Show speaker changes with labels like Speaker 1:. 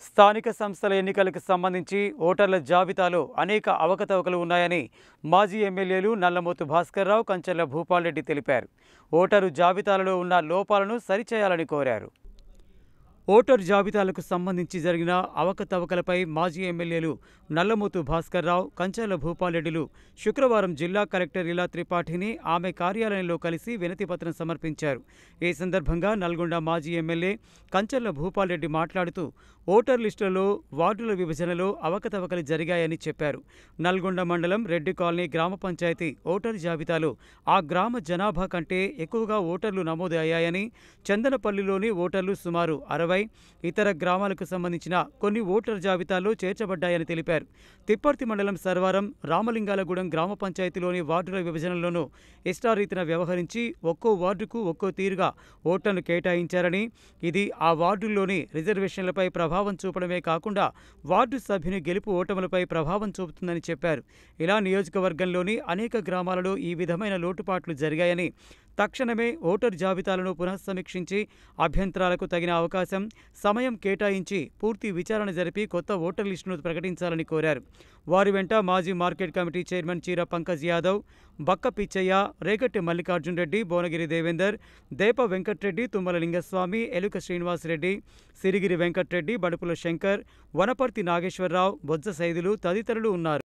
Speaker 1: స్థానిక సంస్థల ఎన్నికలకు సంబంధించి ఓటర్ల జాబితాలో అనేక అవకతవకలు ఉన్నాయని మాజీ ఎమ్మెల్యేలు నల్లమోతు భాస్కర్రావు, కంచర్ల భూపాల్రెడ్డి తెలిపారు. ఓటరు జాబితాలలో ఉన్న లోపాలను సరిచేయాలని కోరారు. ఓటరు జాబితాలకు సంబంధించి జరిగిన అవకతవకలపై మాజీ ఎమ్మెల్యేలు నల్లమోతు భాస్కర్రావు, కంచర్ల భూపాల్రెడ్డిలు శుక్రవారం జిల్లా కలెక్టర్ ఇలా త్రిపాఠిని ఆమె కార్యాలయంలో కలిసి వినతిపత్రం సమర్పించారు. ఈ సందర్భంగా నల్గొండ మాజీ ఎమ్మెల్యే కంచర్ల భూపాల్రెడ్డి మాట్లాడుతూ ఓటర్ లిస్టులలో వార్డుల విభజనలో అవకతవకలు జరిగాయని చెప్పారు. నల్గొండ మండలం రెడ్డి కాలనీ గ్రామ పంచాయతీ ఓటరు జాబితాలో ఆ గ్రామ జనాభా కంటే ఎక్కువగా ఓటర్లు నమోదు అయ్యాయని, చందనపల్లిలోని ఓటర్లు సుమారు 60, ఇతర గ్రామాలకు సంబంధించిన కొన్ని ఓటర్ జాబితాల్లో చేర్చబడ్డాయని తెలిపారు. తిప్పర్తి మండలం సర్వారం, రామలింగాలగూడెం గ్రామ పంచాయతీలోని వార్డుల విభజనలోనూ ఇష్టారీతిన వ్యవహరించి ఒక్కో వార్డుకు ఒక్కో తీరుగా ఓట్లను కేటాయించారని, ఇది ఆ వార్డుల్లోని రిజర్వేషన్లపై ప్రభావం చూపడమే కాకుండా వార్డు సభ్యుని గెలుపు ఓటములపై ప్రభావం చూపుతుందని చెప్పారు. ఇలా నియోజకవర్గంలోని అనేక గ్రామాలలో ఈ విధమైన లోటుపాట్లు జరిగాయని, తక్షణమే ఓటర్ జాబితాలను పునఃసమీక్షించి అభ్యంతరాలకు తగిన అవకాశం, సమయం కేటాయించి పూర్తి విచారణ జరిపి కొత్త ఓటర్ లిస్టును ప్రకటించాలని కోరారు. వారి వెంట మాజీ మార్కెట్ కమిటీ చైర్మన్ చీర పంకజ్ యాదవ్, బక్క పిచ్చయ్య, రేగట్టి మల్లికార్జున్ రెడ్డి, భువనగిరి దేవేందర్, దేప వెంకట్రెడ్డి, తుమ్మల లింగస్వామి, ఎలుక శ్రీనివాసరెడ్డి, సిరిగిరి వెంకట్రెడ్డి, బడుపుల శంకర్, వనపర్తి నాగేశ్వరరావు, బొజ్జ సైదులు తదితరులు ఉన్నారు.